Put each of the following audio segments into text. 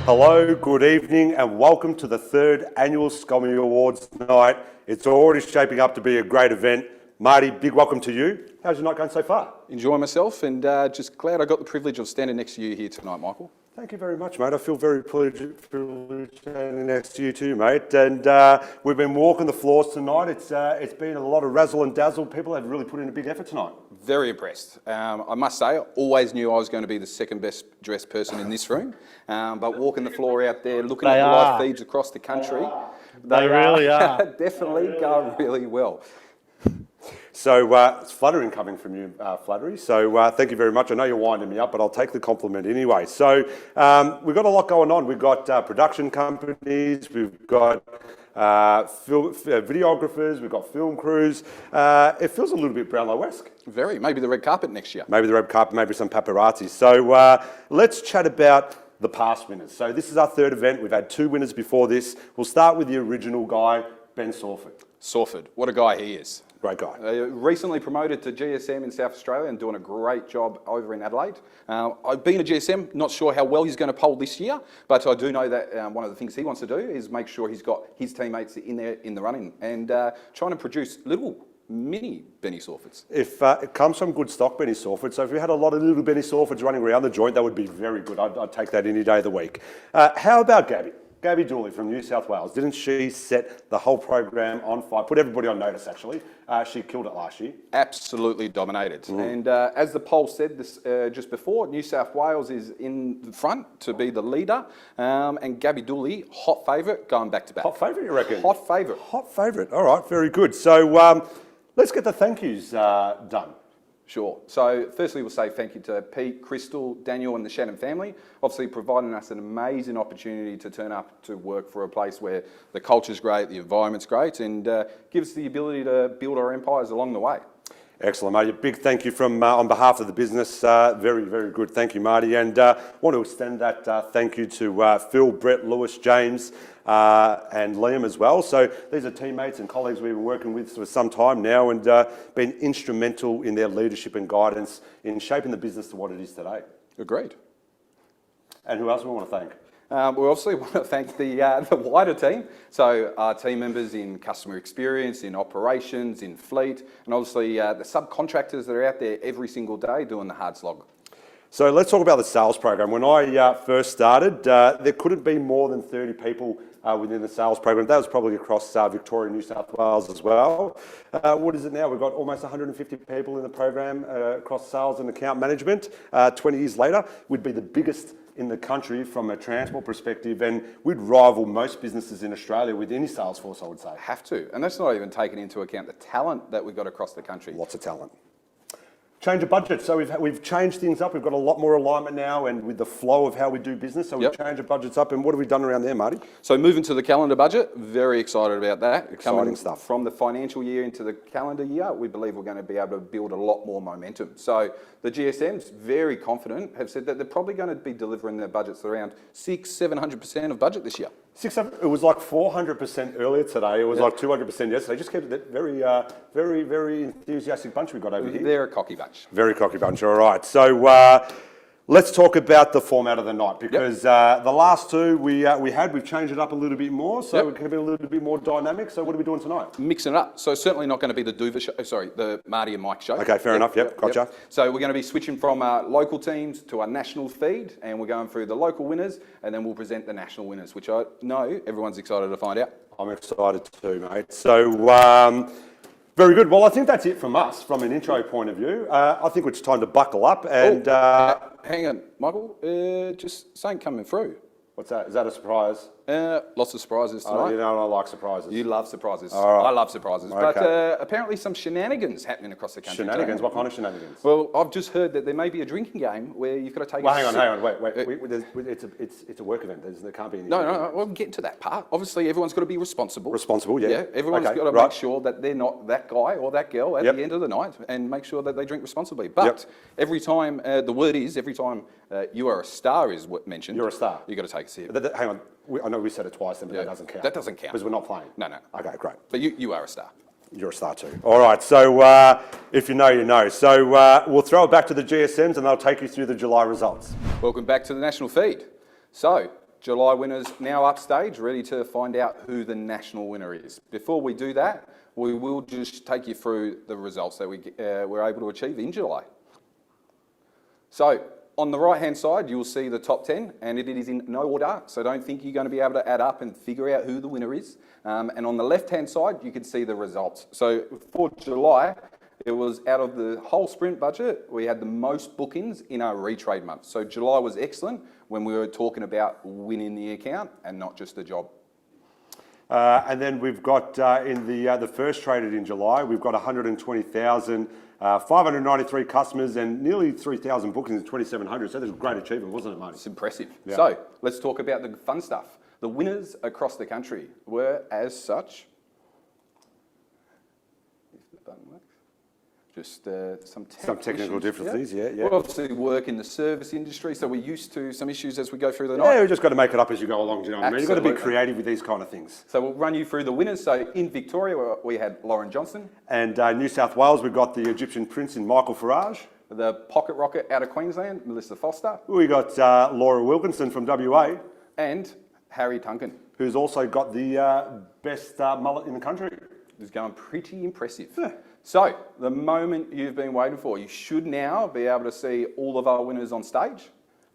Hello, good evening, and welcome to the third annual SCOMY Awards night. It's already shaping up to be a great event. Marty, big welcome to you. How's your night going so far? Enjoying myself and just glad I got the privilege of standing next to you here tonight, Michael. Thank you very much, mate. I feel very privileged standing next to you too, mate. And we've been walking the floors tonight. It's been a lot of razzle and dazzle. People have really put in a big effort tonight. Very impressed. I must say, I always knew I was going to be the second best dressed person in this room. But walking the floor out there, looking at the live feeds across the country, they really are. Definitely go really well. So it's flattering coming from you, Flaherty. So thank you very much. I know you're winding me up, but I'll take the compliment anyway. So we've got a lot going on. We've got production companies, we've got videographers, we've got film crews. It feels a little bit Brownlow-esque. Very. Maybe the red carpet next year. Maybe the red carpet, maybe some paparazzi. So let's chat about the past winners. So this is our third event. We've had two winners before this. We'll start with the original guy, Ben Sawford. Sawford, what a guy he is. Great guy. Recently promoted to GSM in South Australia and doing a great job over in Adelaide. I've been a GSM, not sure how well he's going to poll this year, but I do know that one of the things he wants to do is make sure he's got his teammates in there in the running and trying to produce little mini Benny Sawfords. If it comes from good stock, Benny Sawford, so if we had a lot of little Benny Sawfords running around the joint, that would be very good. I'd take that any day of the week. How about Gabby? Gabby Dooley from New South Wales. Didn't she set the whole program on fire? Put everybody on notice, actually. She killed it last year. Absolutely dominated. And as the poll said this just before, New South Wales is in the front to be the leader. And Gabby Dooley, hot favourite, going back to back. Hot favourite, you reckon? Hot favourite. Hot favourite. All right, very good. So let's get the thank yous done. Sure. So firstly, we'll say thank you to Pete, Crystal, Daniel and the Shannon family, obviously providing us an amazing opportunity to turn up to work for a place where the culture's great, the environment's great, and gives us the ability to build our empires along the way. Excellent, mate. A big thank you from on behalf of the business. Very, very good. Thank you, Marty. And want to extend that thank you to Phil, Brett, Lewis, James, and Liam as well. So these are teammates and colleagues we've been working with for some time now and been instrumental in their leadership and guidance in shaping the business to what it is today. Agreed. And who else do we want to thank? We obviously want to thank the wider team, so our team members in customer experience, in operations, in fleet, and obviously the subcontractors that are out there every single day doing the hard slog. So let's talk about the sales program. When I first started, there couldn't be more than 30 people within the sales program. That was probably across Victoria and New South Wales as well. What is it now? We've got almost 150 people in the program across sales and account management. 20 years later, we'd be the biggest in the country from a transport perspective, and we'd rival most businesses in Australia with any sales force, I would say. Have to, and that's not even taking into account the talent that we've got across the country. Lots of talent. Change of budget. So we've changed things up. We've got a lot more alignment now and with the flow of how we do business. So we've changed the budgets up. And what have we done around there, Marty? So moving to the calendar budget, very excited about that. Exciting stuff. From the financial year into the calendar year, we believe we're going to be able to build a lot more momentum. So the GSMs, very confident, have said that they're probably going to be delivering their budgets around 600-700% of budget this year. It was like 400% earlier today. It was like 200% yesterday. Just kept it very, very enthusiastic bunch we've got over here. They're a cocky bunch. Very cocky bunch. All right. So let's talk about the format of the night because the last two we've changed it up a little bit more, so it can be a little bit more dynamic. So what are we doing tonight? Mixing it up. So certainly not going to be the Duva show. Sorry, the Marty and Mike show. Okay, fair enough. Yep, gotcha. So we're going to be switching from local teams to our national feed, and we're going through the local winners, and then we'll present the national winners, which I know everyone's excited to find out. I'm excited too, mate. So. Very good. Well, I think that's it from us, from an intro point of view. I think it's time to buckle up and... hang on, Michael. Just something coming through. What's that? Is that a surprise? Lots of surprises tonight. You know I like surprises. You love surprises. All right. I love surprises. Okay. But apparently some shenanigans happening across the country. Shenanigans? Today. What kind of shenanigans? Well, I've just heard that there may be a drinking game where you've got to take... Well, hang on. Wait. It's a work event. There can't be any... No. We'll get to that part. Obviously, everyone's got to be responsible. Responsible, yeah. Everyone's got to make sure that they're not that guy or that girl at the end of the night and make sure that they drink responsibly. But every time, every time you are a star is mentioned... You're a star. You've got to take a sip. Hang on. I know we said it twice, but that doesn't count. That doesn't count. Because we're not playing. No. Okay, great. But you are a star. You're a star too. All right, so if you know, you know. So we'll throw it back to the GSMs and they'll take you through the July results. Welcome back to the national feed. So, July winners now upstage, ready to find out who the national winner is. Before we do that, we will just take you through the results that we were able to achieve in July. So, on the right-hand side, you'll see the top 10, and it is in no order, so don't think you're going to be able to add up and figure out who the winner is. And on the left-hand side, you can see the results. So, for July, it was out of the whole sprint budget, we had the most bookings in our retrade month. So, July was excellent when we were talking about winning the account and not just the job. And then we've got in the first traded in July, we've got 120,593 customers and nearly 3,000 bookings in 2,700. So that's a great achievement, wasn't it, Marty? It's impressive. Yeah. So let's talk about the fun stuff. The winners across the country were as such. If the button works. Just some technical difficulties, yeah. We obviously work in the service industry, so we're used to some issues as we go through the night. Yeah, we've just got to make it up as you go along, do you know what I mean? You've got to be creative with these kind of things. So we'll run you through the winners. So in Victoria, we had Lauren Johnson. And New South Wales, we've got the Egyptian Prince in Michael Farage. The Pocket Rocket out of Queensland, Melissa Foster. We got Laura Wilkinson from WA. And Harry Tunkin. Who's also got the best mullet in the country. Who's going pretty impressive. Yeah. So, the moment you've been waiting for, you should now be able to see all of our winners on stage.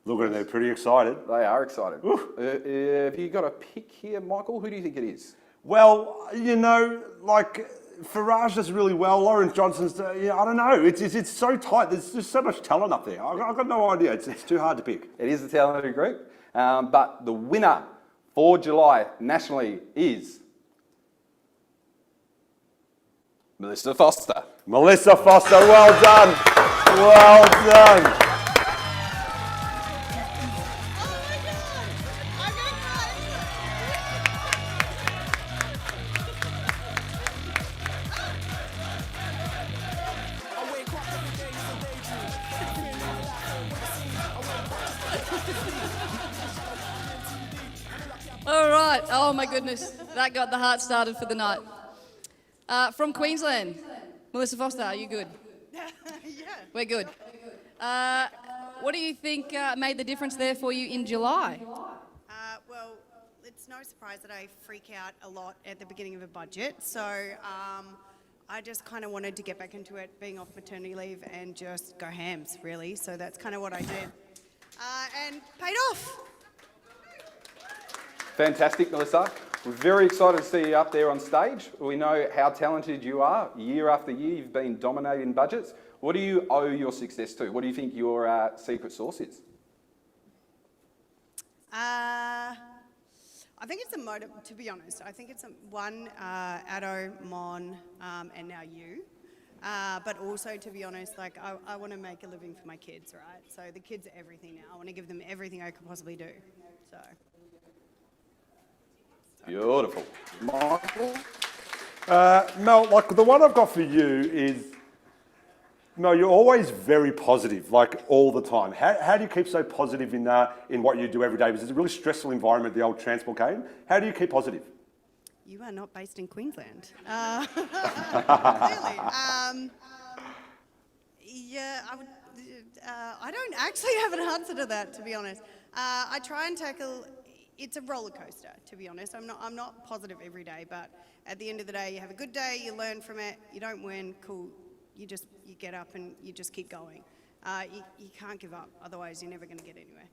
Look at them, they're pretty excited. They are excited. Have you got a pick here, Michael? Who do you think it is? Well, you know, like Farage does really well. Lauren Johnson's, I don't know. It's so tight. There's just so much talent up there. I've got no idea. It's too hard to pick. It is a talented group. But the winner for July nationally is Melissa Foster. Melissa Foster, well done. Well done. All right. Oh my goodness, that got the heart started for the night. From Queensland, Melissa Foster, are you good? Yeah. We're good. What do you think made the difference there for you in July? Well, it's no surprise that I freak out a lot at the beginning of a budget, so I just kind of wanted to get back into it, being off maternity leave, and just go hams, really. So that's kind of what I did, and paid off. Fantastic, Melissa. We're very excited to see you up there on stage. We know how talented you are. Year after year, you've been dominating budgets. What do you owe your success to? What do you think your secret sauce is? I think it's a motive, to be honest. I think it's Addo, Mon, and now you. But also, to be honest, like I want to make a living for my kids, right? So the kids are everything now. I want to give them everything I could possibly do. So. Beautiful. Michael? Mel, like the one I've got for you is, Mel, you're always very positive, like all the time. How do you keep so positive in what you do every day? Because it's a really stressful environment, the old transport game. How do you keep positive? You are not based in Queensland. Clearly. I don't actually have an answer to that, to be honest. I try and tackle. It's a roller coaster, to be honest. I'm not positive every day, but at the end of the day, you have a good day, you learn from it. You don't win, cool. You get up and you just keep going. You can't give up, otherwise you're never going to get anywhere.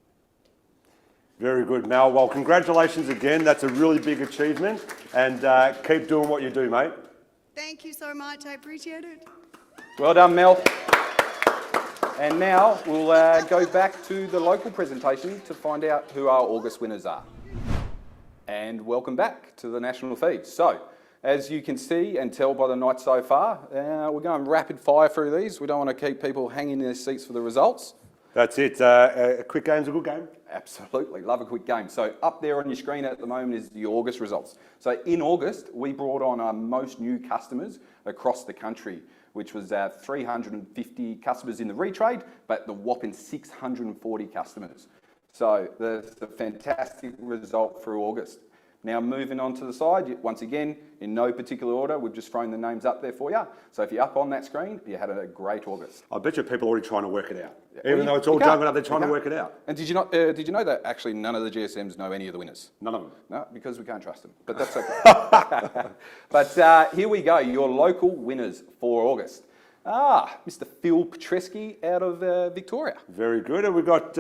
Very good, Mel. Well, congratulations again. That's a really big achievement, and keep doing what you do, mate. Thank you so much. I appreciate it. Well done, Mel. And now we'll go back to the local presentation to find out who our August winners are. And welcome back to the national feed. So, as you can see and tell by the night so far, we're going rapid fire through these. We don't want to keep people hanging in their seats for the results. That's it. A quick game's a good game. Absolutely, love a quick game. So up there on your screen at the moment is the August results. So in August, we brought on our most new customers across the country, which was 350 customers in the retrade, but the whopping 640 customers. So that's a fantastic result for August. Now moving on to the side, once again, in no particular order, we've just thrown the names up there for you. So if you're up on that screen, you had a great August. I bet you people are already trying to work it out. Well, Even though it's all jumbled up, they're trying to work it out. And did you know that actually none of the GSMs know any of the winners? None of them. No, because we can't trust them, but that's okay. But here we go, your local winners for August. Mr. Phil Petresky out of Victoria. Very good. And we've got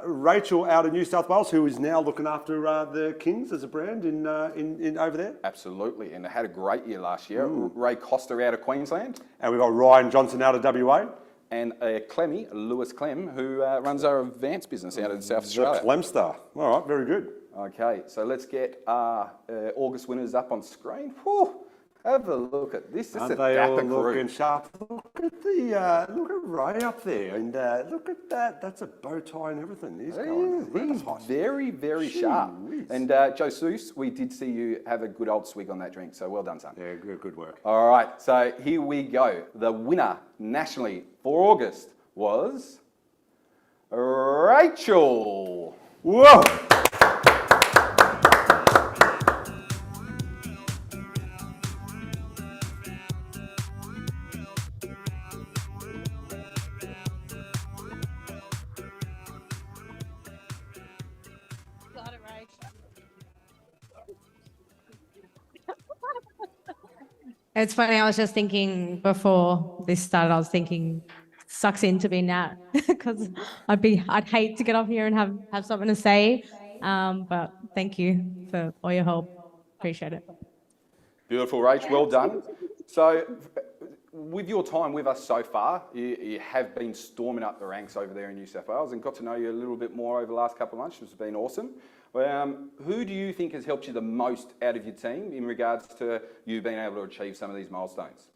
Rachel out of New South Wales, who is now looking after the Kings as a brand in over there. Absolutely, and they had a great year last year. Ray Costa out of Queensland. And we've got Ryan Johnson out of WA. And Clemmy, Lewis Clem, who runs our Advance business out in South Australia. The Clemstar. All right, very good. Okay, so let's get our August winners up on screen. Whew. Have a look at this. This is a dapper crew. Looking sharp? Look at Ray up there, and look at that. That's a bow tie and everything. He's very, very sharp. And Joe Seuss, we did see you have a good old swig on that drink, so well done, son. Yeah, good work. All right, so here we go. The winner nationally for August was Rachel. Whoa! It's funny, I was just thinking before this started, I was thinking, sucks in to be Nat, because I'd hate to get up here and have something to say, but thank you for all your help. Appreciate it. Beautiful, Rach, well done. So with your time with us so far, you have been storming up the ranks over there in New South Wales and got to know you a little bit more over the last couple of months, which has been awesome. Who do you think has helped you the most out of your team in regards to you being able to achieve some of these milestones?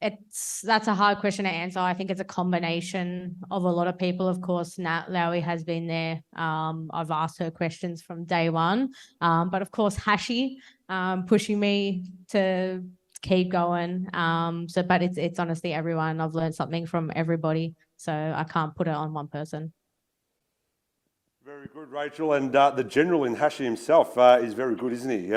That's a hard question to answer. I think it's a combination of a lot of people. Of course, Nat Lowy has been there. I've asked her questions from day one. But of course, Hashi pushing me to keep going. But it's honestly everyone. I've learned something from everybody. So I can't put it on one person. Very good, Rachel. And the general in Hashi himself is very good, isn't he?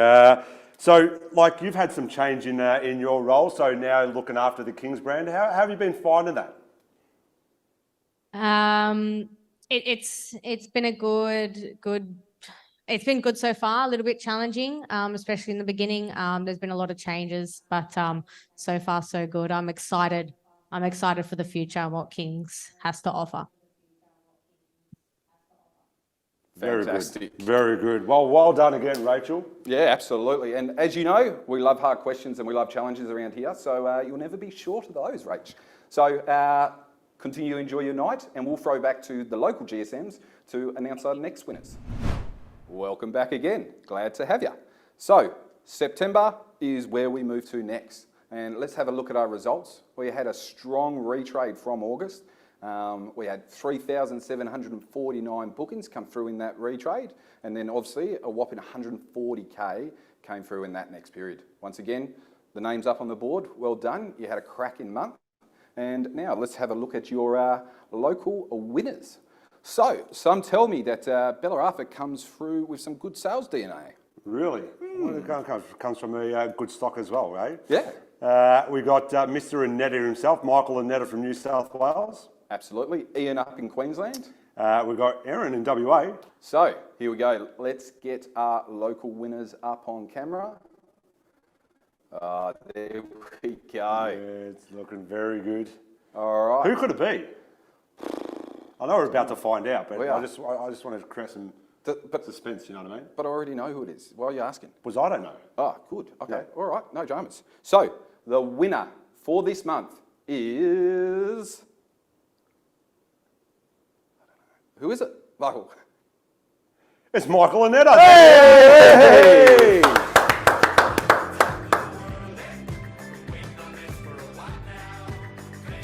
So, like, you've had some change in your role, so now looking after the Kings brand. How have you been finding that? It's been a good. It's been good so far. A little bit challenging, especially in the beginning. There's been a lot of changes, but so far so good. I'm excited. I'm excited for the future and what Kings has to offer. Fantastic. Very good. Well done again, Rachel. Yeah, absolutely. And as you know, we love hard questions and we love challenges around here, so you'll never be short of those, Rach. So continue to enjoy your night, and we'll throw back to the local GSMs to announce our next winners. Welcome back again. Glad to have you. So September is where we move to next. And let's have a look at our results. We had a strong retrade from August. We had 3,749 bookings come through in that retrade, and then obviously a whopping 140K came through in that next period. Once again, the name's up on the board. Well done. You had a cracking month. And now let's have a look at your local winners. So some tell me that Bellarapha comes through with some good sales DNA. Really? Well, it comes from a good stock as well, right? Yeah. We got Mr. Annetta himself, Michael Annetta from New South Wales. Absolutely. Ian up in Queensland. We've got Aaron in WA. So here we go. Let's get our local winners up on camera. There we go. Yeah, it's looking very good. All right. Who could it be? I know we're about to find out, but We I are. just wanted to create some suspense, you know what I mean? But I already know who it is. Why are you asking? Because I don't know. Oh, good. Okay. Yeah. All right. No dramas. So the winner for this month is... Who is it? Michael. It's Michael Annetta. Hey!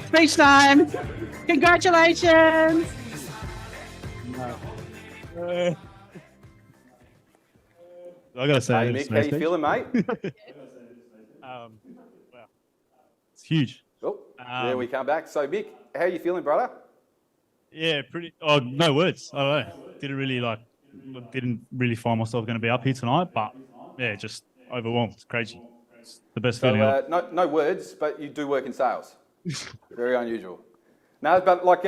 Speech time! Congratulations! I gotta say, Hey, Mick, how you feeling, mate? Wow, it's huge. Oh, there we come back. So, Mick, how you feeling, brother? Yeah, pretty. Oh, no words. I don't know. Didn't really didn't really find myself going to be up here tonight, but yeah, just overwhelmed. It's crazy. It's the best feeling ever. So no words, but you do work in sales. Very unusual. No, but like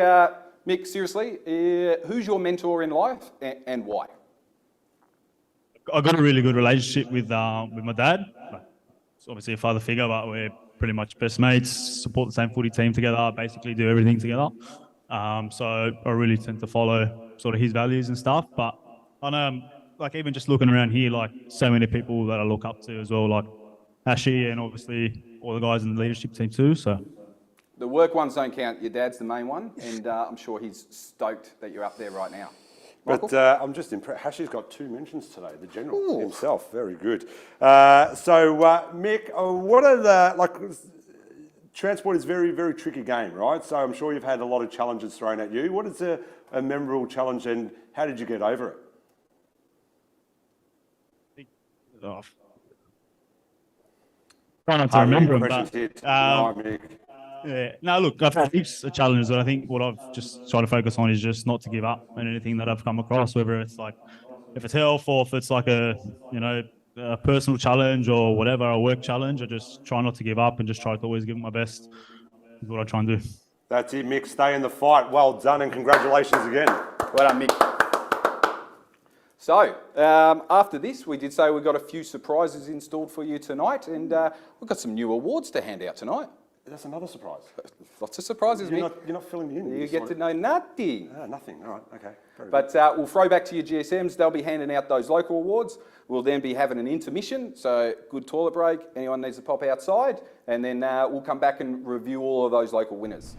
Mick, seriously, who's your mentor in life and why? I got a really good relationship with my dad. It's obviously a father figure, but we're pretty much best mates. Support the same footy team together. Basically, do everything together. So I really tend to follow sort of his values and stuff. But I know, like even just looking around here, like so many people that I look up to as well, like Ashi and obviously all the guys in the leadership team too. So. The work ones don't count. Your dad's the main one, and I'm sure he's stoked that you're up there right now. But I'm just impressed. Hashi's got 2 mentions today, the general himself. Very good. So, Mick, what are the, transport is a very, very tricky game, right? So I'm sure you've had a lot of challenges thrown at you. What is a memorable challenge and how did you get over it? Try not to remember them, Impressions but... hit. No, Mick. Yeah. No, look, I've had heaps of challenges, and I think what I've just tried to focus on is just not to give up on anything that I've come across, whether it's like, if it's health or if it's like a personal challenge or whatever, a work challenge. I just try not to give up and just try to always give it my best. Is what I try and do. That's it, Mick. Stay in the fight. Well done and congratulations again. Well done, Mick. So, after this, we did say we've got a few surprises installed for you tonight, and we've got some new awards to hand out tonight. That's another surprise. Lots of surprises, Mick. You're not filling me in. You get to know nothing. Nothing. All right. Okay. Very But we'll throw back to your GSMs. They'll be handing out those local awards. We'll then be having an intermission, so good toilet break. Anyone needs to pop outside, and then we'll come back and review all of those local winners.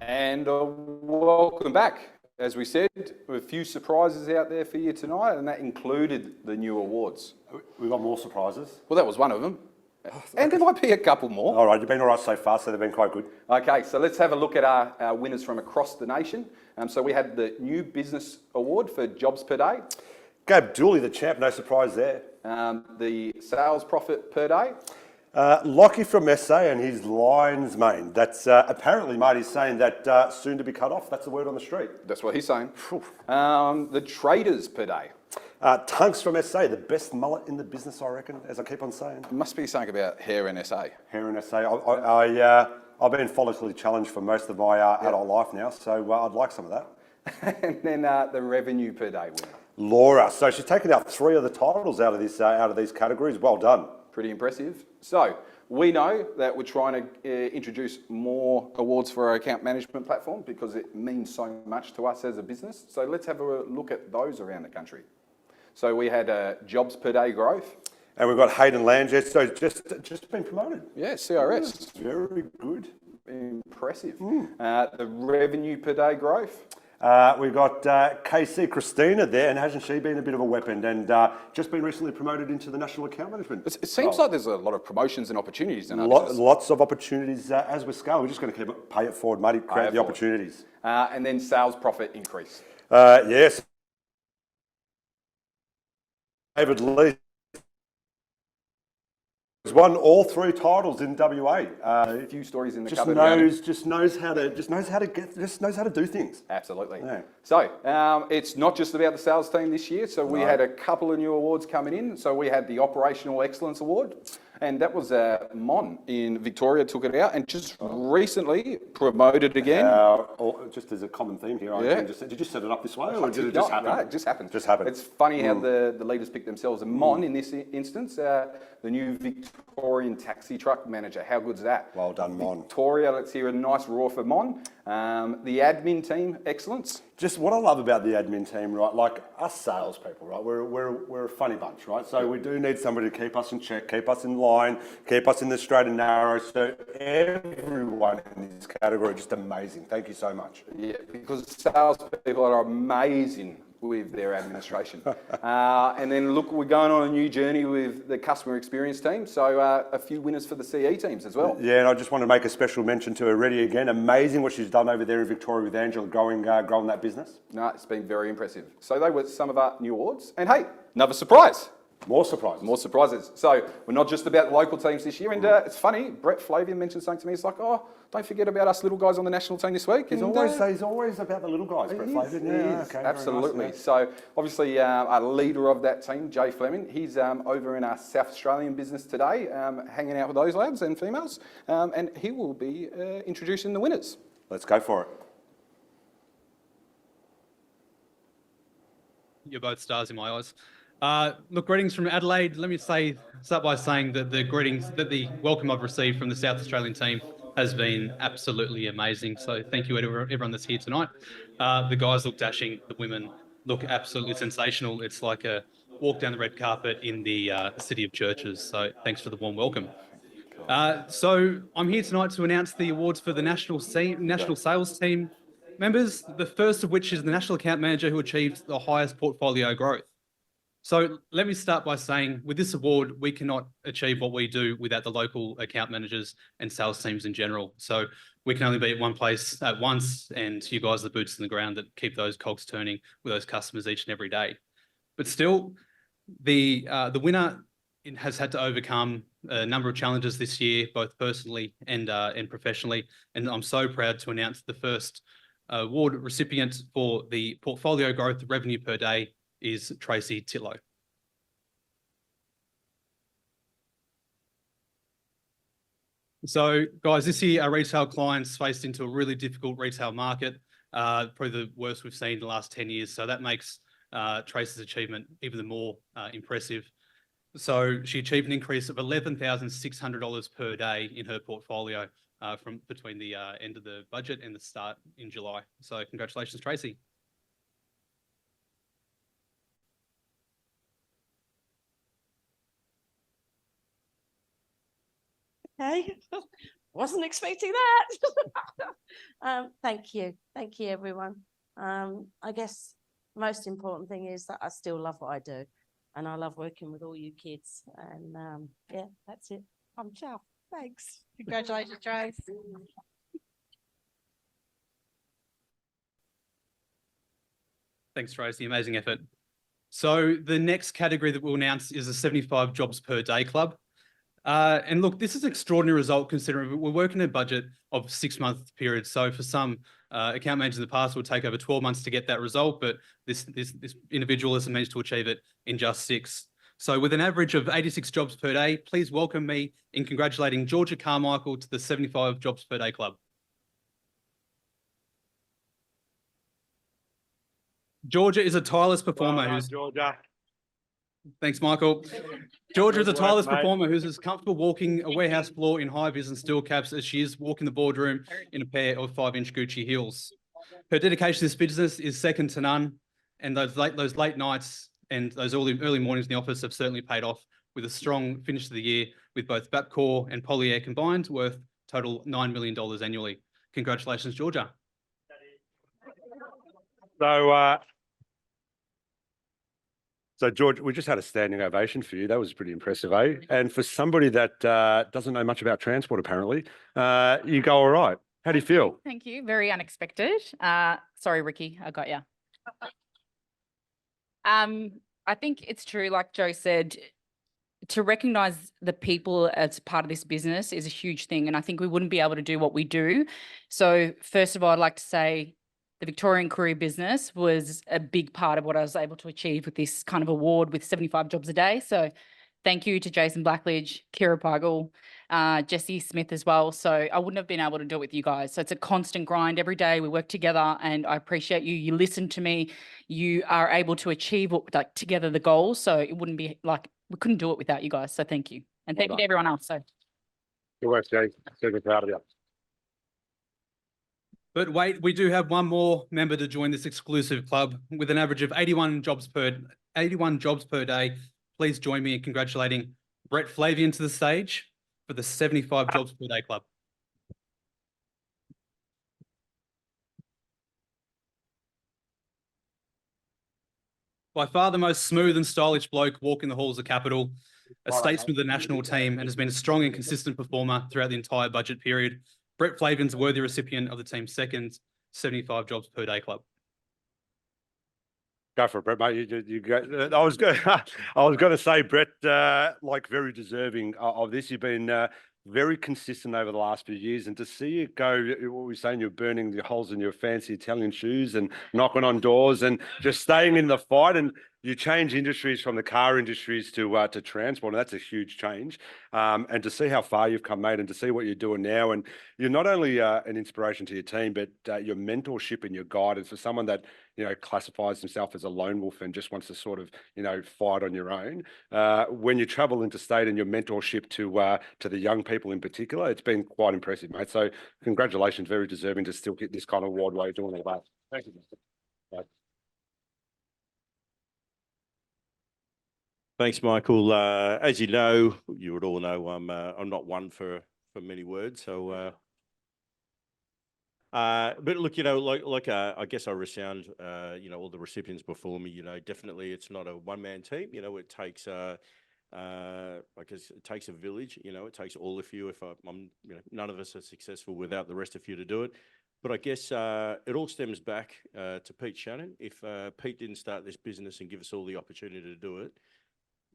And welcome back. As we said, a few surprises out there for you tonight, and that included the new awards. We've got more surprises. Well, that was one of them. And there might be a couple more. All right, you've been all right so far, so they've been quite good. Okay, so let's have a look at our winners from across the nation. So we had the New Business Award for Jobs Per Day. Abdul-Massih, the champ, no surprise there. The Sales Profit Per Day. Lockie from SA and his Lions mane. That's apparently Marty's saying that soon to be cut off. That's the word on the street. That's what he's saying. The Traders Per Day. Tunks from SA, the best mullet in the business, I reckon, as I keep on saying. It must be something about hair in SA. Hair in SA. I've been follically challenged for most of my adult life now, so I'd like some of that. And then the Revenue Per Day winner. Laura. So she's taken out 3 of the titles out of these categories. Well done. Pretty impressive. So we know that we're trying to introduce more awards for our account management platform because it means so much to us as a business. So let's have a look at those around the country. So we had Jobs Per Day growth. And we've got Hayden Landjet, so just been promoted. Yeah, CRS. Very good. Impressive. The Revenue Per Day growth. We've got KC Christina there, and hasn't she been a bit of a weapon and just been recently promoted into the National Account Management? It seems like there's a lot of promotions and opportunities in our business. Lots of opportunities as we scale. We're just going to pay it forward, Marty, create the opportunities. And then sales profit increase. Yes. David Lee has won all 3 titles in WA. A few stories in the cupboard. Just knows how to do things. Absolutely. Yeah. So it's not just about the sales team this year. So we had a couple of new awards coming in. So we had the Operational Excellence Award, and that was Mon in Victoria took it out, and just recently promoted again. Just as a common theme here, did you set it up this way, or did it just happen? No, it just happened. Just happened. It's funny how the leaders pick themselves. And Mon, in this instance, the new Victorian taxi truck manager. How good's that? Well done, Mon. Victoria, let's hear a nice roar for Mon. The admin team, excellence. Just what I love about the admin team, right? Like us salespeople, right? We're a funny bunch, right? So we do need somebody to keep us in check, keep us in line, keep us in the straight and narrow. So everyone in this category, just amazing. Thank you so much. Yeah, because salespeople are amazing with their administration. And then look, we're going on a new journey with the customer experience team. So a few winners for the CE teams as well. Yeah, and I just want to make a special mention to Reddy again. Amazing what she's done over there in Victoria with Angela growing that business. No, it's been very impressive. So they were some of our new awards. And hey, another surprise. More surprises. More surprises. So we're not just about the local teams this year. And it's funny, Brett Flaherty mentioned something to me. It's like, oh, don't forget about us little guys on the national team this week. He's always about the little guys, Brett Flaherty. Yeah, okay, absolutely. Nice, so obviously a leader of that team, Jay Fleming, he's over in our South Australian business today, hanging out with those lads and females, and he will be introducing the winners. Let's go for it. You're both stars in my eyes. Look, greetings from Adelaide. Let me start by saying that the welcome I've received from the South Australian team has been absolutely amazing. So thank you to everyone that's here tonight. The guys look dashing. The women look absolutely sensational. It's like a walk down the red carpet in the city of churches. So thanks for the warm welcome. So I'm here tonight to announce the awards for the national sales team members, the first of which is the national account manager who achieved the highest portfolio growth. So let me start by saying with this award, we cannot achieve what we do without the local account managers and sales teams in general. So we can only be at one place at once, and you guys are the boots on the ground that keep those cogs turning with those customers each and every day. But still, the winner has had to overcome a number of challenges this year, both personally and professionally. And I'm so proud to announce the first award recipient for the portfolio growth revenue per day is Tracy Titlow. So guys, this year our retail clients faced into a really difficult retail market, probably the worst we've seen in the last 10 years. So that makes Tracy's achievement even more impressive. So she achieved an increase of $11,600 per day in her portfolio from between the end of the budget and the start in July. So congratulations, Tracy. Okay, wasn't expecting that. Thank you everyone. I guess the most important thing is that I still love what I do, and I love working with all you kids. And yeah, that's it. I'm chuffed. Thanks. Congratulations, Trace. Thanks, Tracy. Amazing effort. So the next category that we'll announce is the 75 jobs per day club. And look, this is an extraordinary result considering we're working a budget of 6-month period. So for some account managers in the past, it would take over 12 months to get that result, but this individual has managed to achieve it in just 6. So with an average of 86 jobs per day, please welcome me in congratulating Georgia Carmichael to the 75 jobs per day club. Georgia is a tireless performer. Georgia. Thanks, Michael. Georgia is a tireless performer who's as comfortable walking a warehouse floor in high vis and steel caps as she is walking the boardroom in a pair of 5-inch Gucci heels. Her dedication to this business is second to none, and those late nights and those early mornings in the office have certainly paid off with a strong finish to the year with both Bapcor and Polyair combined, worth total $9 million annually. Congratulations, Georgia. So, George, we just had a standing ovation for you. That was pretty impressive, eh? And for somebody that doesn't know much about transport, apparently, you go all right. How do you feel? Thank you. Very unexpected. Sorry, Ricky, I got you. I think it's true, like Joe said, to recognise the people as part of this business is a huge thing. And I think we wouldn't be able to do what we do. So first of all, I'd like to say the Victorian Courier business was a big part of what I was able to achieve with this kind of award with 75 jobs a day. So thank you to Jason Blackledge, Kira Pygel, Jesse Smith as well. So I wouldn't have been able to do it with you guys. So it's a constant grind every day. We work together and I appreciate you. You listen to me. You are able to achieve together the goals. So it wouldn't be like, we couldn't do it without you guys. So thank you. And thank you to everyone else. So Good work, Jay. Super proud of you. But wait, we do have one more member to join this exclusive club with an average of 81 jobs per day. Please join me in congratulating Brett Flavian to the stage for the 75 jobs per day club. By far the most smooth and stylish bloke walking the halls of Capital, a statesman of the national team, and has been a strong and consistent performer throughout the entire budget period. Brett Flavian's a worthy recipient of the team's second 75 jobs per day club. Go for it, Brett, mate. You go. I was going to say, Brett, like very deserving of this. You've been very consistent over the last few years, and to see you go, what we're saying, you're burning the holes in your fancy Italian shoes and knocking on doors and just staying in the fight. And you change industries from the car industries to transport, and that's a huge change. And to see how far you've come, mate, and to see what you're doing now, and you're not only an inspiration to your team, but your mentorship and your guidance for someone that classifies himself as a lone wolf and just wants to sort of fight on your own. When you travel interstate and your mentorship to the young people in particular, it's been quite impressive, mate. So congratulations, very deserving to still get this kind of award while you're doing all that. Thank you. Bye. Thanks, Michael. As you know, you would all know, I'm not one for many words. So, but look, I guess I resound, all the recipients before me. Definitely, it's not a one-man team. It takes, I guess, it takes a village. It takes all of you. If I'm, none of us are successful without the rest of you to do it. But I guess it all stems back to Pete Shannon. If Pete didn't start this business and give us all the opportunity to do it,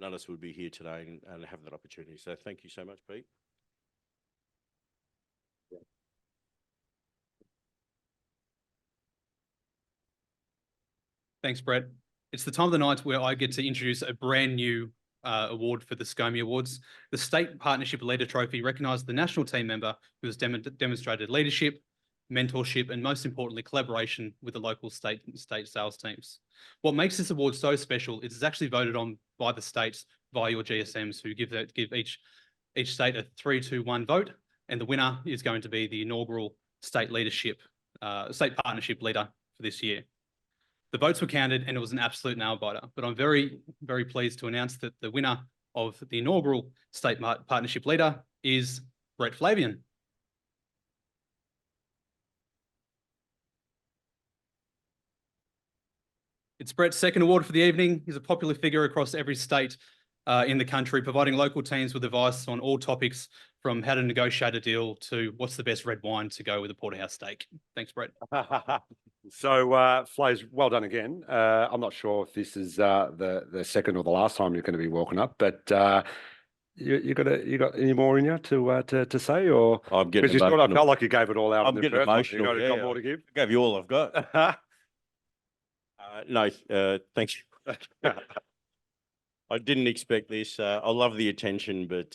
none of us would be here today and have that opportunity. So thank you so much, Pete. Thanks, Brett. It's the time of the night where I get to introduce a brand new award for the SCOMY Awards. The State Partnership Leader Trophy recognises the national team member who has demonstrated leadership, mentorship, and most importantly, collaboration with the local state sales teams. What makes this award so special is it's actually voted on by the states via your GSMs, who give each state a 3-2-1 vote, and the winner is going to be the inaugural state partnership leader for this year. The votes were counted and it was an absolute nail biter, but I'm very, very pleased to announce that the winner of the inaugural state partnership leader is Brett Flavian. It's Brett's second award for the evening. He's a popular figure across every state in the country, providing local teams with advice on all topics from how to negotiate a deal to what's the best red wine to go with a porterhouse steak. Thanks, Brett. So, Flays, well done again. I'm not sure if this is the second or the last time you're going to be walking up, but you got any more in you to say, or I'm getting because I felt like you gave it all out. I'm getting emotional. You got more to give? I gave you all I've got. No, thank you. I didn't expect this. I love the attention, but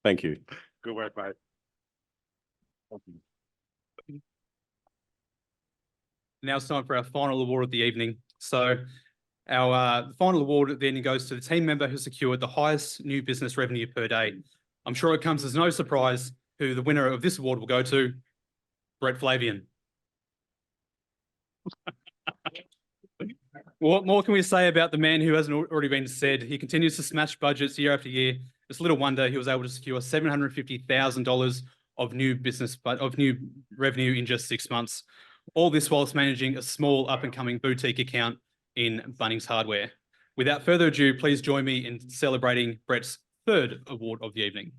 thank you. Good work, mate. Thank you. Now it's time for our final award of the evening. So our final award then goes to the team member who secured the highest new business revenue per day. I'm sure it comes as no surprise who the winner of this award will go to, Brett Flavian. What more can we say about the man who hasn't already been said? He continues to smash budgets year after year. It's little wonder he was able to secure $750,000 of new revenue in just 6 months. All this whilst managing a small up-and-coming boutique account in Bunnings Hardware. Without further ado, please join me in celebrating Brett's third award of the evening.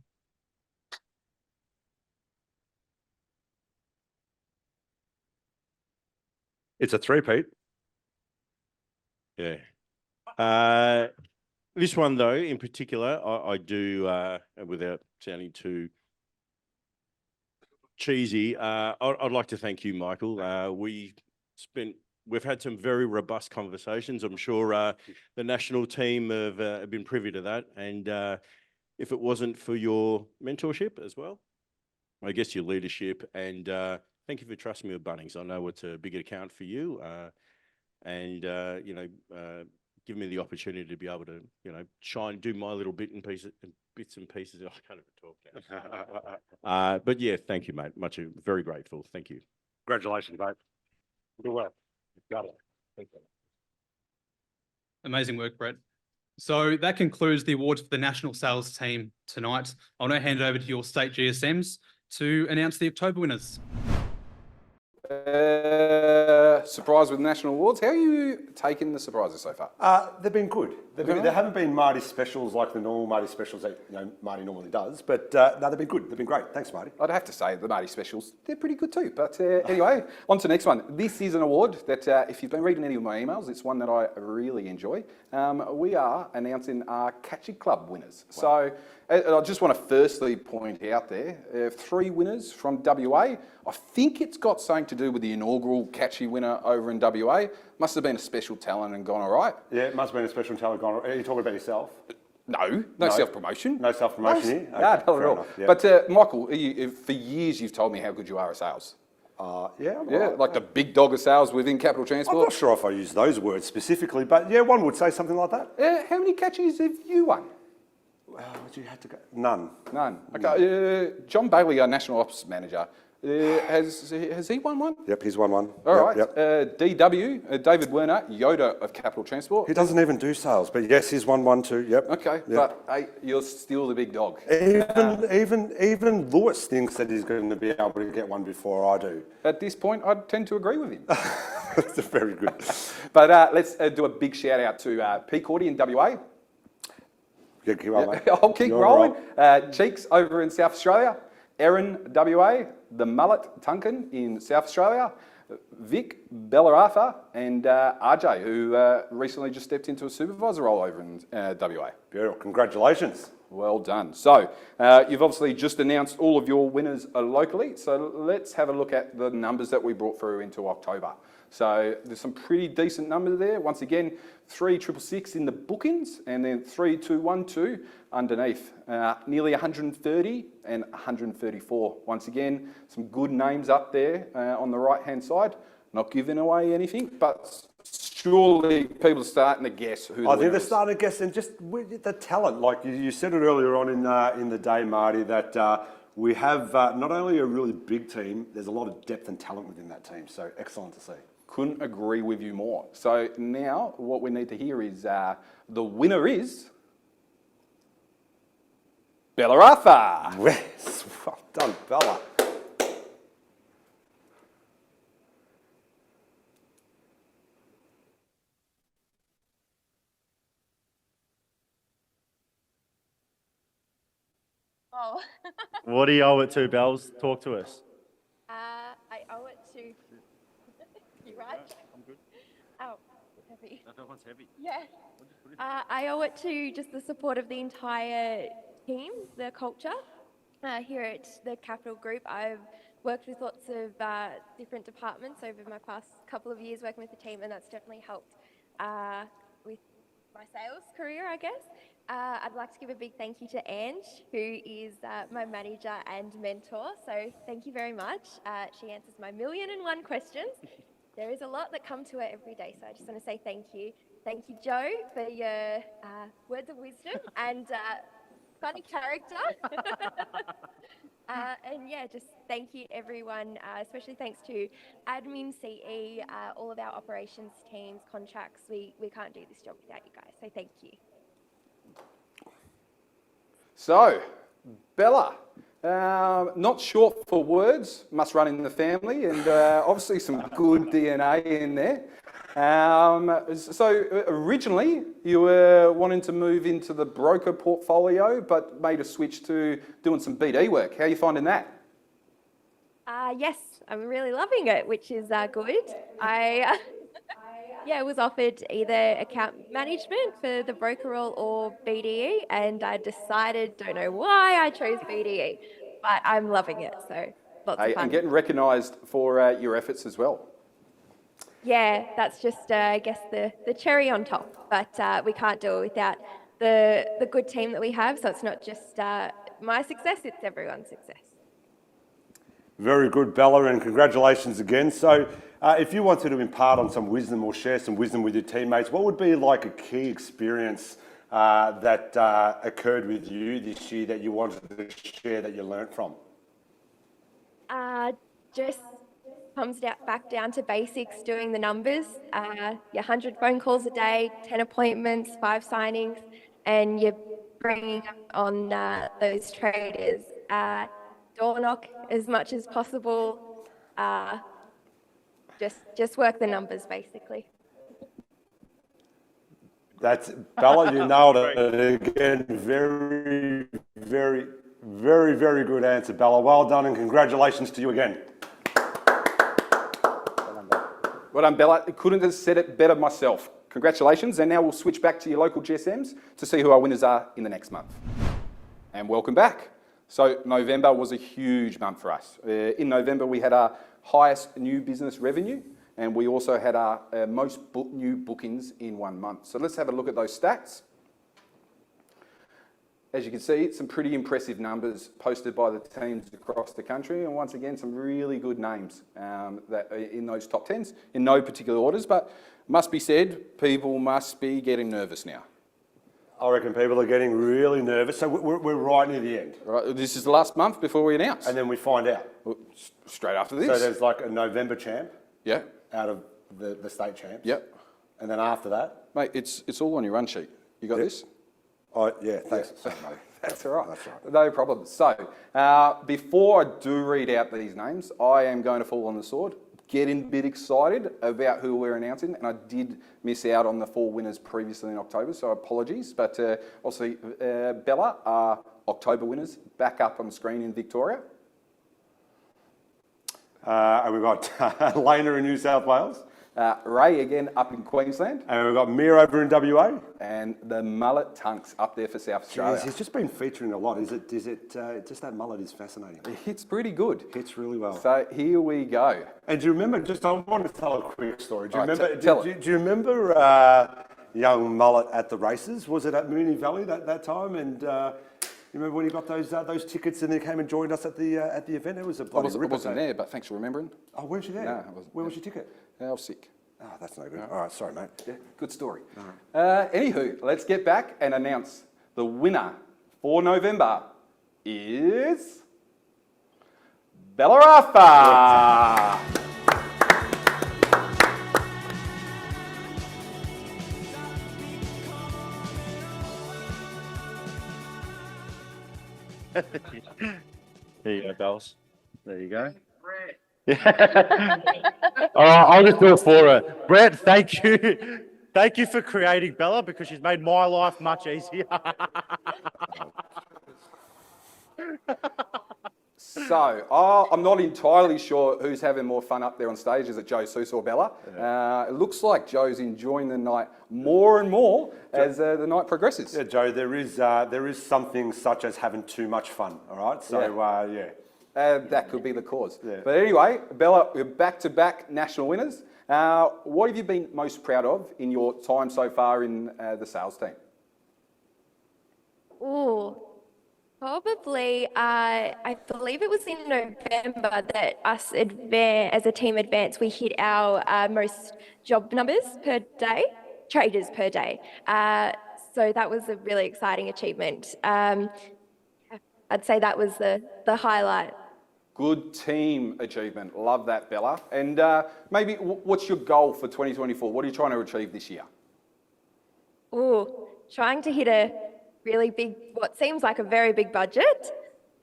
It's a three-peat. Yeah. This one, though, in particular, I do, without sounding too cheesy, I'd like to thank you, Michael. We've had some very robust conversations. I'm sure the national team have been privy to that. And if it wasn't for your mentorship as well, I guess your leadership, and thank you for trusting me with Bunnings. I know it's a big account for you. And give me the opportunity to be able to, do my little bits and pieces. I can't even talk now. But yeah, thank you, mate. Very grateful. Thank you. Congratulations, mate. Good work. Got it. Thank you. Amazing work, Brett. So that concludes the awards for the national sales team tonight. I'll now hand it over to your state GSMs to announce the October winners. surprise with the national awards. How are you taking the surprises so far? They've been good. There haven't been Marty specials like the normal Marty specials that Marty normally does, but no, they've been good. They've been great. Thanks, Marty. I'd have to say the Marty specials, they're pretty good too. But anyway, on to the next one. This is an award that, if you've been reading any of my emails, it's one that I really enjoy. We are announcing our Catchy Club winners. Wow. So I just want to firstly point out there, 3 winners from WA. I think it's got something to do with the inaugural Catchy winner over in WA. Must have been a special talent and gone all right. Yeah, it must have been a special talent gone all right. Are you talking about yourself? No self-promotion. No self-promotion here? No, not at all. Enough, yeah. But Michael, for years you've told me how good you are at sales. Yeah, like the big dog of sales within Capital I'm Transport. not sure if I use those words specifically, but yeah, one would say something like that. How many catchies have you won? Would you have to go? None. Okay. John Bailey, our National Ops Manager, has he won one? Yep, he's won one. All right. DW, David Werner, Yoda of Capital Transport. He doesn't even do sales, but yes, he's won one too. Yep. Okay, yep. But you're still the big dog. Even Lewis thinks that he's going to be able to get one before I do. At this point, I'd tend to agree with him. That's very good. But let's do a big shout out to P. Cordy in WA. Yeah, keep on, mate. I'll keep rolling. Cheeks over in South Australia. Erin, WA. The Mullet, Tunkin in South Australia. Vic, Bellarartha, and RJ, who recently just stepped into a supervisor role over in WA. Beautiful. Congratulations. Well done. So, you've obviously just announced all of your winners locally, so let's have a look at the numbers that we brought through into October. So, there's some pretty decent numbers there. Once again, 3,666 in the bookings, and then 3,212 underneath. Nearly 130 and 134. Once again, some good names up there on the right-hand side. Not giving away anything, but surely people are starting to guess who the I think winner they're is. starting to guess, and just with the talent, like you said it earlier on in the day, Marty, that we have not only a really big team, there's a lot of depth and talent within that team. So excellent to see. Couldn't agree with you more. So now what we need to hear is the winner is Bellarartha. Yes, well done, Bella. Oh. What do you owe it to, Bells? Talk to us. I owe it to. You right? I'm good. Oh, it's heavy. That one's heavy. Yeah. I owe it to just the support of the entire team, the culture. Here at the Capital Group, I've worked with lots of different departments over my past couple of years working with the team, and that's definitely helped with my sales career, I guess. I'd like to give a big thank you to Ange, who is my manager and mentor. So thank you very much. She answers my 1,000,001 questions. There is a lot that come to her every day, so I just want to say thank you. Thank you, Joe, for your words of wisdom and funny character. And yeah, just thank you everyone, especially thanks to admin, CE, all of our operations teams, contracts. We can't do this job without you guys, so thank you. So, Bella, not short for words, must run in the family, and obviously some good DNA in there. So originally you were wanting to move into the broker portfolio, but made a switch to doing some BD work. How are you finding that? Yes, I'm really loving it, which is good. I was offered either account management for the broker role or BDE, and I decided, don't know why I chose BDE, but I'm loving it, so lots of fun. And getting recognised for your efforts as well. Yeah, that's just, I guess, the cherry on top, but we can't do it without the good team that we have, so it's not just my success, it's everyone's success. Very good, Bella, and congratulations again. So if you wanted to impart on some wisdom or share some wisdom with your teammates, what would be like a key experience that occurred with you this year that you wanted to share that you learnt from? Just comes back down to basics, doing the numbers, your 100 phone calls a day, 10 appointments, 5 signings, and you're bringing on those traders. Door knock as much as possible. Just work the numbers, basically. That's Bella, you nailed it again. Very, very, very, very good answer, Bella. Well done and congratulations to you again. Well done, Bella. Couldn't have said it better myself. Congratulations. And now we'll switch back to your local GSMs to see who our winners are in the next month. And welcome back. So November was a huge month for us. In November, we had our highest new business revenue, and we also had our most new bookings in 1 month. So let's have a look at those stats. As you can see, some pretty impressive numbers posted by the teams across the country, and once again, some really good names that are in those top 10s, in no particular orders, but must be said, people must be getting nervous now. I reckon people are getting really nervous. So we're right near the end. Right, this is the last month before we announce. And then we find out. Straight after this. So there's like a November champ. Yeah. Out of the state champs. Yep. And then after that. Mate, it's all on your run sheet. You got this? Oh, yeah, thanks. Yeah. Sorry, mate. That's all right. That's right. No problem. So, before I do read out these names, I am going to fall on the sword, getting a bit excited about who we're announcing, and I did miss out on the 4 winners previously in October, so apologies. But obviously, Bella, our October winners, back up on the screen in Victoria. And we've got Lena in New South Wales. Ray again up in Queensland. And we've got Mir over in WA. And the mullet tunks up there for South Australia. Jeez, he's just been featuring a lot. Is it just that mullet is fascinating. It hits pretty good. Hits really well. So here we go. And do you remember, I want to tell a quick story. Do you remember, tell do you remember young mullet at the races? Was it at Moonee Valley that time? And you remember when he got those tickets and he came and joined us at the event? It was a bloody I wasn't there, but thanks for remembering. Oh, weren't you there? No, I wasn't. Where was your ticket? I was sick. Oh, that's no good. All right, sorry, mate. Yeah, good story. Anywho, let's get back and announce the winner for November is Bella Rafa. There you go, Bells. There you go. All right, I'll just do it for her. Brett, thank you. Thank you for creating Bella because she's made my life much easier. So, I'm not entirely sure who's having more fun up there on stage. Is it Joe Sousa or Bella? Yeah. It looks like Joe's enjoying the night more and more as the night progresses. Yeah, Joe, there is something such as having too much fun, all right? So, yeah. That could be the cause. Yeah. But anyway, Bella, you're back-to-back national winners. What have you been most proud of in your time so far in the sales team? Ooh, probably, I believe it was in November that us as a team advanced, we hit our most job numbers per day, traders per day. So that was a really exciting achievement. I'd say that was the highlight. Good team achievement. Love that, Bella. And maybe what's your goal for 2024? What are you trying to achieve this year? Ooh, trying to hit a really big, what seems like a very big budget,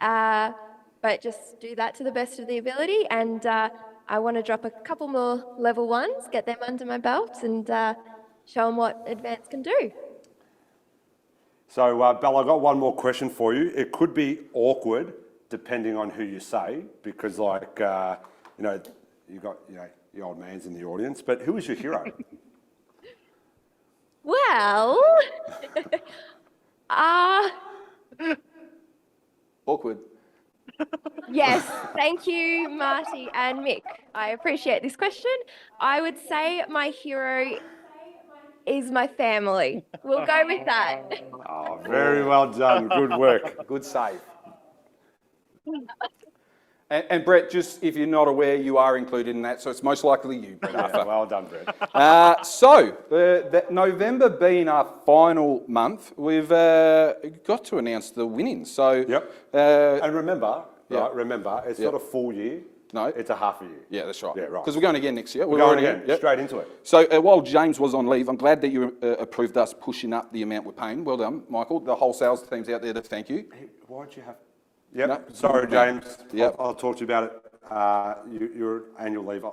but just do that to the best of the ability. And I want to drop a couple more level 1s, get them under my belt and show them what advanced can do. So, Bella, I've got one more question for you. It could be awkward depending on who you say, because you got, the old man's in the audience, but who is your hero? Well, Awkward. Yes, thank you, Marty and Mick. I appreciate this question. I would say my hero is my family. We'll go with that. Oh, very well done. Good work. Good save. And Brett, just if you're not aware, you are included in that, so it's most likely you, Brett. Yeah, well done, Brett. So, November being our final month, we've got to announce the winnings. So, yep. And remember, it's not a full year. No, it's a half a year. Yeah, that's right. Yeah, right. Because we're going again next year. We're going again, straight into it. So while James was on leave, I'm glad that you approved us pushing up the amount we're paying. Well done, Michael. The whole sales team's out there to thank you. Hey, why'd you have... Yep, no, sorry, James. Yep. I'll talk to you about it. Your annual leave.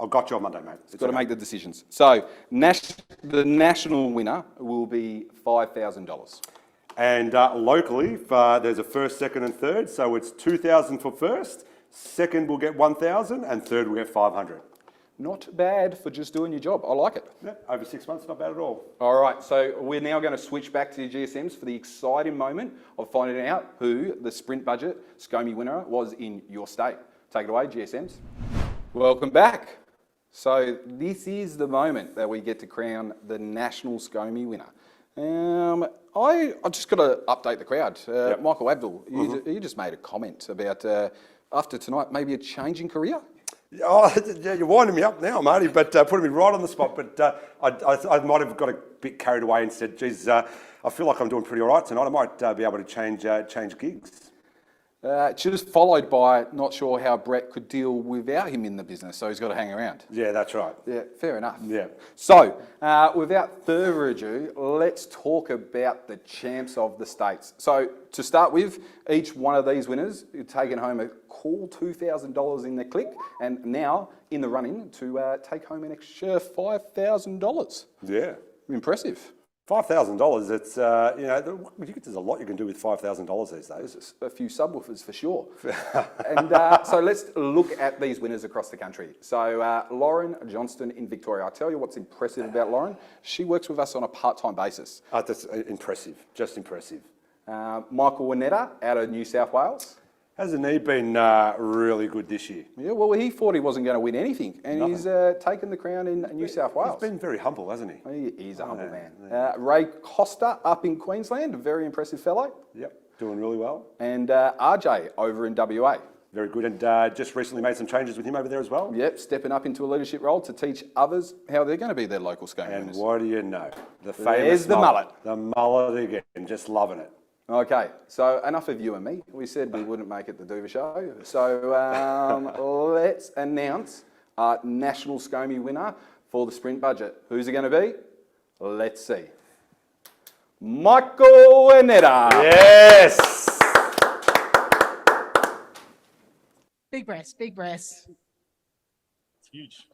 I've got you on Monday, mate. It's got to make the decisions. So the national winner will be $5,000. And locally, there's a first, second, and third. So it's 2,000 for first. Second will get 1,000, and third will get 500. Not bad for just doing your job. I like it. Yeah, over 6 months, not bad at all. All right, so we're now going to switch back to your GSMs for the exciting moment of finding out who the sprint budget SCOMY winner was in your state. Take it away, GSMs. Welcome back. So this is the moment that we get to crown the national SCOMY winner. I just got to update the crowd. Michael Abdul, you just made a comment about after tonight maybe a change in career. Oh, yeah, you're winding me up now, Marty, but putting me right on the spot. But I might have got a bit carried away and said, geez, I feel like I'm doing pretty all right tonight. I might be able to change gigs. Just followed by not sure how Brett could deal without him in the business, so he's got to hang around. Yeah, that's right. Yeah, fair enough. Yeah. So, without further ado, let's talk about the champs of the states. So, to start with, each one of these winners have taken home a cool $2,000 in their click, and now in the running to take home an extra $5,000. Yeah. Impressive. $5,000, it's, there's a lot you can do with $5,000 these days. A few subwoofers for sure. And so let's look at these winners across the country. So Lauren Johnston in Victoria. I'll tell you what's impressive about Lauren. She works with us on a part-time basis. That's impressive, just impressive. Michael Winetta out of New South Wales. Hasn't he been really good this year? Yeah, well, he thought he wasn't going to win anything, and he's taken the crown in New South Wales. He's been very humble, hasn't he? He is a humble man. Ray Costa up in Queensland, a very impressive fellow. Yep, doing really well. And RJ over in WA. Very good, and just recently made some changes with him over there as well. Yep, stepping up into a leadership role to teach others how they're going to be their local SCOMY winners. And what do you know? The There's famous the mullet. The mullet again, just loving it. Okay, so enough of you and me. We said we wouldn't make it the Duva show. So let's announce our national SCOMY winner for the sprint budget. Who's it going to be? Let's see. Michael Winetta. Yes! Big breaths, big breaths. It's huge.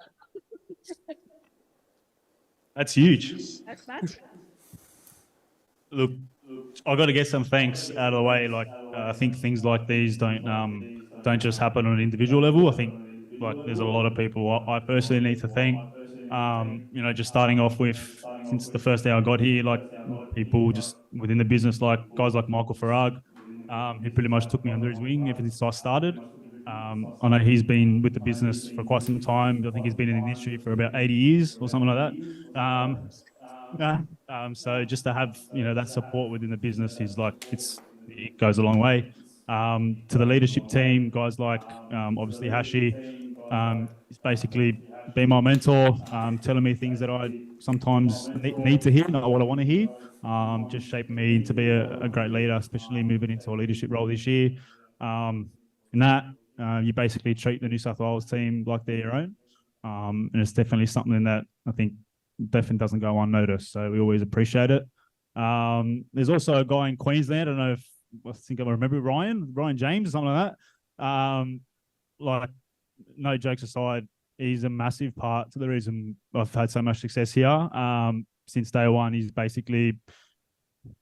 That's huge. That's massive. Look, I got to get some thanks out of the way. Like, I think things like these don't just happen on an individual level. I think there's a lot of people I personally need to thank. Just starting off with, since the first day I got here, people just within the business, guys like Michael Farag, who pretty much took me under his wing ever since I started. I know he's been with the business for quite some time. I think he's been in the industry for about 80 years or something like that. So just to have that support within the business is it goes a long way. To the leadership team, guys like obviously Hashi, he's basically been my mentor, telling me things that I sometimes need to hear, not what I want to hear. Just shaping me to be a great leader, especially moving into a leadership role this year. In that, you basically treat the New South Wales team like they're your own, and it's definitely something that I think definitely doesn't go unnoticed. So we always appreciate it. There's also a guy in Queensland. I don't know I think I remember Ryan James or something like that. No jokes aside, he's a massive part to the reason I've had so much success here. Since day one, he's basically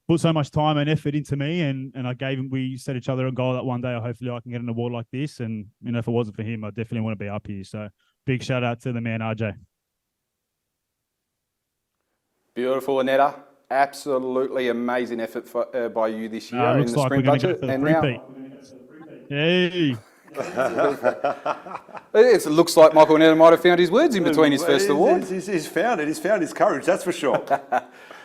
put so much time and effort into me, and we set each other a goal that one day hopefully I can get an award like this. And if it wasn't for him, I definitely want to be up here. So big shout out to the man RJ. Beautiful, Anetta. Absolutely amazing effort by you this year in the looks like sprint we're going to budget. go for the And now, Hey. it looks like Michael Winetta might have found his words in between his first award. He's found it. He's found his courage, that's for sure.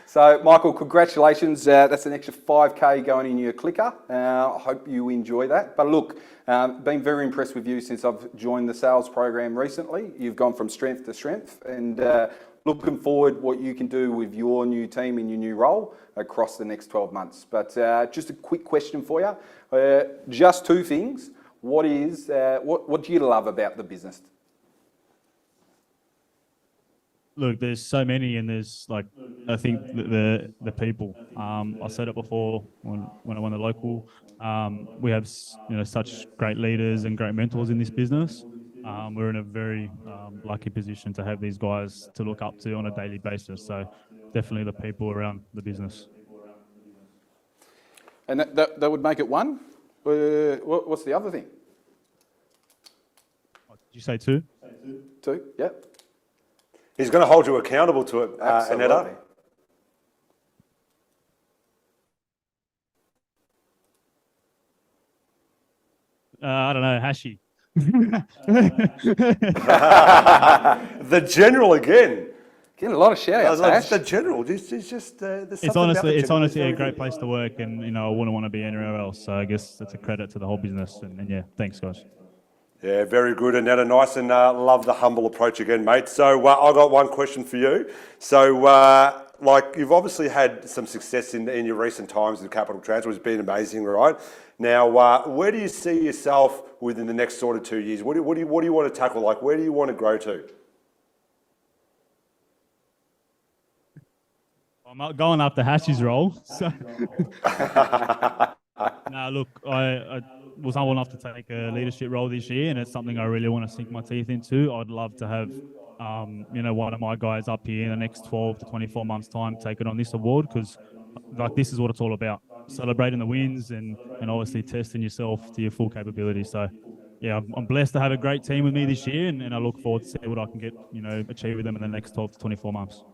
So, Michael, congratulations. That's an extra 5K going in your clicker. I hope you enjoy that. But look, been very impressed with you since I've joined the sales program recently. You've gone from strength to strength, and looking forward what you can do with your new team in your new role across the next 12 months. But just a quick question for you. Just two things. What do you love about the business? Look, there's so many, and there's I think the people. I said it before when I won the local. We have such great leaders and great mentors in this business. we're in a very lucky position to have these guys to look up to on a daily basis. So definitely the people around the business. And that would make it one. What's the other thing? Did you say two? Two, yep. He's going to hold you accountable to it, Annetta. I don't know, Hashi. The general again. Getting a lot of shout outs. The general. It's just. It's honestly a great place to work, and I wouldn't want to be anywhere else. So I guess it's a credit to the whole business. And yeah, thanks, guys. Yeah, very good, Annetta. Nice, and love the humble approach again, mate. So I got one question for you. So like you've obviously had some success in your recent times in capital transfer. It's been amazing, right? Now, where do you see yourself within the next sort of 2 years? What do you want to tackle? Like, where do you want to grow to? I'm going after Hashi's role. So. Look, I was humble enough to take a leadership role this year, and it's something I really want to sink my teeth into. I'd love to have, one of my guys up here in the next 12 to 24 months' time taking on this award, because like this is what it's all about: celebrating the wins and obviously testing yourself to your full capability. So, yeah, I'm blessed to have a great team with me this year, and I look forward to see what I can get, achieve with them in the next 12 to 24 months.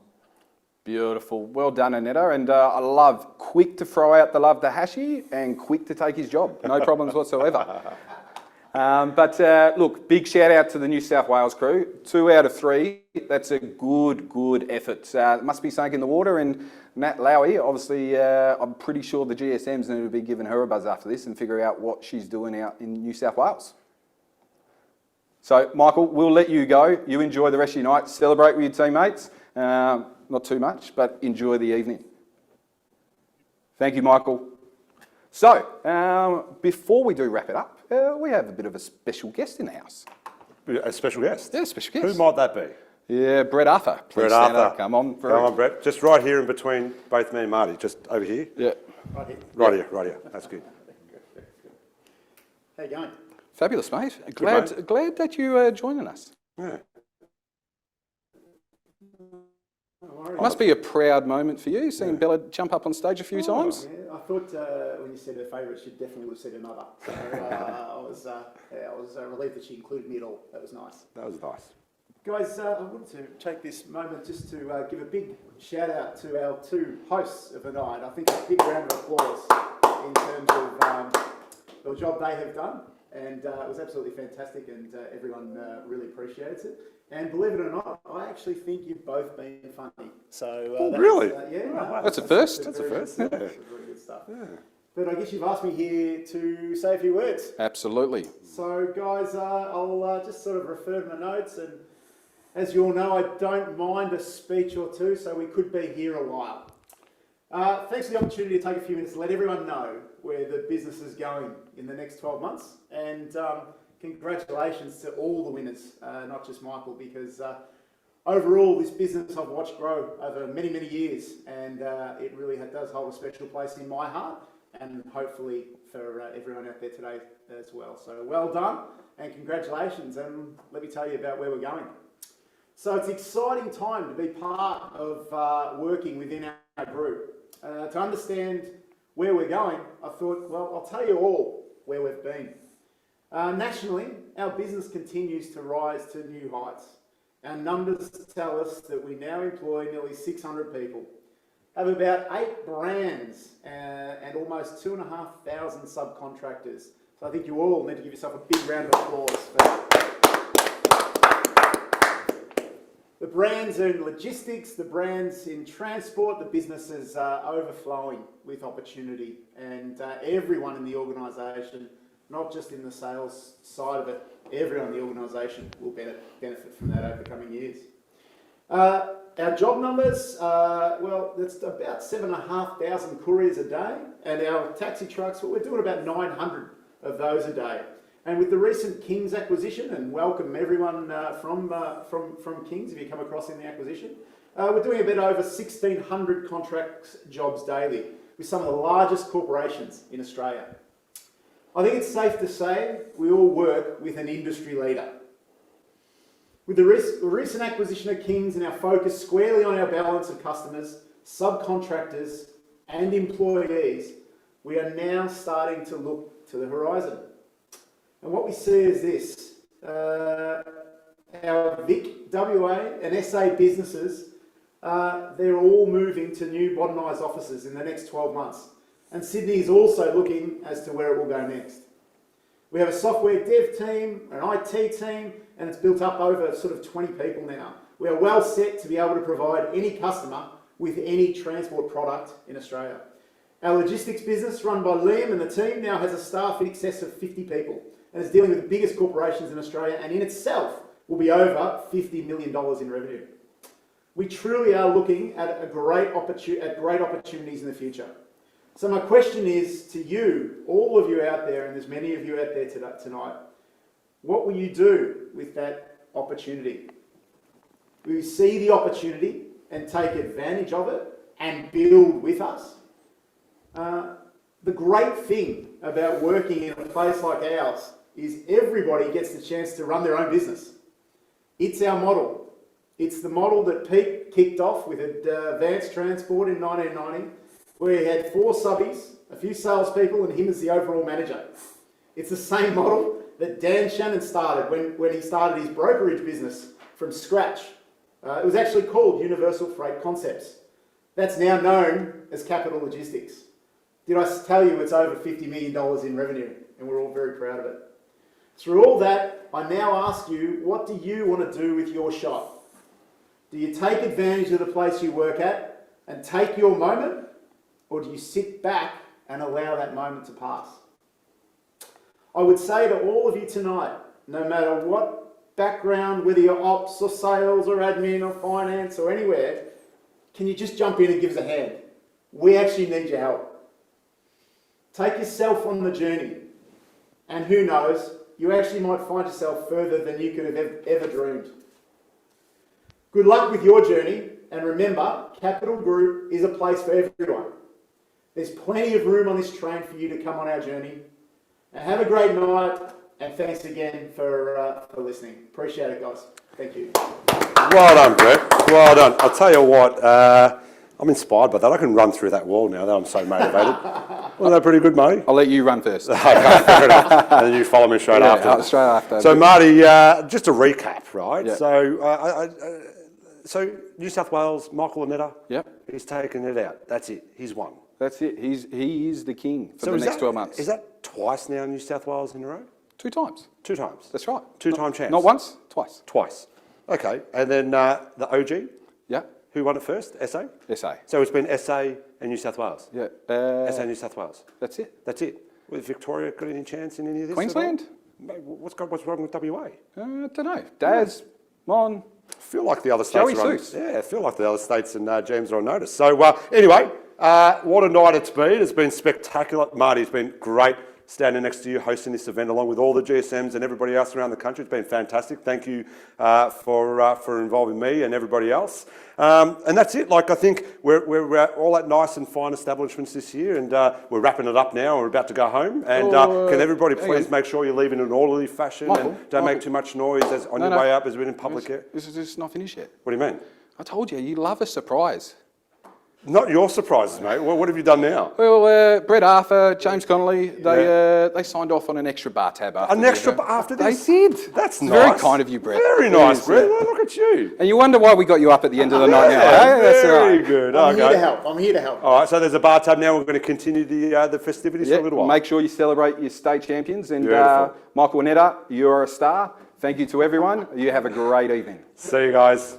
Beautiful. Well done, Annetta. And I love quick to throw out the love to Hashi and quick to take his job. No problems whatsoever. Look, big shout out to the New South Wales crew. 2 out of 3. That's a good effort. Must be something in the water. And Nat Lowy, obviously, I'm pretty sure the GSM's going to be giving her a buzz after this and figure out what she's doing out in New South Wales. So, Michael, we'll let you go. You enjoy the rest of your night. Celebrate with your teammates. Not too much, but enjoy the evening. Thank you, Michael. So, before we do wrap it up, we have a bit of a special guest in the house. A special guest? Yeah, special guest. Who might that be? Yeah, Brett Arthur. Please stand up. Come on, Brett. Come on, Brett. Just right here in between both me and Marty. Just over here. Yeah. Right here. That's good. How you going? Fabulous, mate. Glad that you are joining us. Yeah. It must be a proud moment for you, seeing Bella jump up on stage a few times. Yeah. I thought when you said her favourite, she definitely would have said another. So I was relieved that she included me at all. That was nice. That was nice. Guys, I wanted to take this moment just to give a big shout out to our 2 hosts of the night. I think a big round of applause in terms of the job they have done. And it was absolutely fantastic, and everyone really appreciates it. And believe it or not, I actually think you've both been funny. So really? That's a first. That's a first. Yeah. That's really good stuff. Yeah. But I guess you've asked me here to say a few words. Absolutely. So guys, I'll just sort of refer to my notes, and as you all know, I don't mind a speech or two, so we could be here a while. Thanks for the opportunity to take a few minutes to let everyone know where the business is going in the next 12 months. And congratulations to all the winners, not just Michael, because overall this business I've watched grow over many, many years, and it really does hold a special place in my heart, and hopefully for everyone out there today as well. So well done and congratulations, and let me tell you about where we're going. So it's an exciting time to be part of working within our group. To understand where we're going, I thought, well, I'll tell you all where we've been. Nationally, our business continues to rise to new heights. Our numbers tell us that we now employ nearly 600 people, have about 8 brands and almost 2,500 subcontractors. So I think you all need to give yourself a big round of applause for that. The brands are in logistics, the brands in transport, the business is overflowing with opportunity, and everyone in the organisation, not just in the sales side of it, everyone in the organisation will benefit from that over the coming years. Our job numbers, well, that's about 7,500 couriers a day, and our taxi trucks, well, we're doing about 900 of those a day. And with the recent King's acquisition, and welcome everyone from King's if you come across in the acquisition, we're doing a bit over 1,600 contract jobs daily with some of the largest corporations in Australia. I think it's safe to say we all work with an industry leader. With the recent acquisition of Kings and our focus squarely on our balance of customers, subcontractors and employees, we are now starting to look to the horizon. And what we see is this. Our Vic, WA and SA businesses, they're all moving to new modernised offices in the next 12 months. And Sydney is also looking as to where it will go next. We have a software dev team, an IT team, and it's built up over sort of 20 people now. We are well set to be able to provide any customer with any transport product in Australia. Our logistics business, run by Liam and the team, now has a staff in excess of 50 people and is dealing with the biggest corporations in Australia, and in itself will be over $50 million in revenue. We truly are looking at great opportunities in the future. So my question is to you, all of you out there, and there's many of you out there tonight, what will you do with that opportunity? Will you see the opportunity and take advantage of it and build with us? The great thing about working in a place like ours is everybody gets the chance to run their own business. It's our model. It's the model that Pete kicked off with Advanced Transport in 1990, where he had 4 subbies, a few salespeople, and him as the overall manager. It's the same model that Dan Shannon started when he started his brokerage business from scratch. It was actually called Universal Freight Concepts. That's now known as Capital Logistics. Did I tell you it's over $50 million in revenue? And we're all very proud of it. Through all that, I now ask you, what do you want to do with your shot? Do you take advantage of the place you work at and take your moment? Or do you sit back and allow that moment to pass? I would say to all of you tonight, no matter what background, whether you're ops or sales or admin or finance or anywhere, can you just jump in and give us a hand? We actually need your help. Take yourself on the journey, and who knows, you actually might find yourself further than you could have ever dreamed. Good luck with your journey, and remember, Capital Group is a place for everyone. There's plenty of room on this train for you to come on our journey. And have a great night, and thanks again for listening. Appreciate it, guys. Thank you. Well done, Brett. Well done. I'll tell you what, I'm inspired by that. I can run through that wall now that I'm so motivated. Wasn't that pretty good, Marty? I'll let you run first. Okay, fair enough. And then you follow me straight after. Straight after. So, Marty, just to recap, right? Yeah. So, New South Wales, Michael Onetta, Yep. he's taken it out. That's it. He's won. That's it. He is the king for the next 12 months. Is that twice now, New South Wales in a row? 2 times. 2 times. That's right. Two-time champs. Not once, twice. Twice. Okay. And then the OG? Yeah. Who won it first? SA? SA. So it's been SA and New South Wales? Yeah. SA and New South Wales? That's it. That's it. With Victoria got any chance in any of this? Queensland? What's wrong with WA? I don't know. Daz, Mon. I feel like the other states Joey are on, Seuss. yeah, I feel like the other states and James are on notice. So anyway, what a night it's been. It's been spectacular. Marty, it's been great standing next to you, hosting this event along with all the GSMs and everybody else around the country. It's been fantastic. Thank you for involving me and everybody else. And that's it. Like, I think we're all at nice and fine establishments this year, and we're wrapping it up now, and we're about to go home. And can everybody please make sure you leave in an orderly fashion and don't make too much noise on your way up as we're in public here? This is not finished yet. What do you mean? I told you, you love a surprise. Not your surprises, mate. What have you done now? Well, Brett Arthur, James Connolly, they signed off on an extra bar tab after An extra after this? They did. That's nice. nice. Very kind of you, Brett. Very nice, Brett. Look at you. And you wonder why we got you up at the end of the night now. Yeah, That's very right. good. I'm here to help. I'm here to help. All right, so there's a bar tab now. We're going to continue the festivities for a little while. Make sure you celebrate your state champions. And Beautiful. Michael Onetta, you're a star. Thank you to everyone. You have a great evening. See you guys.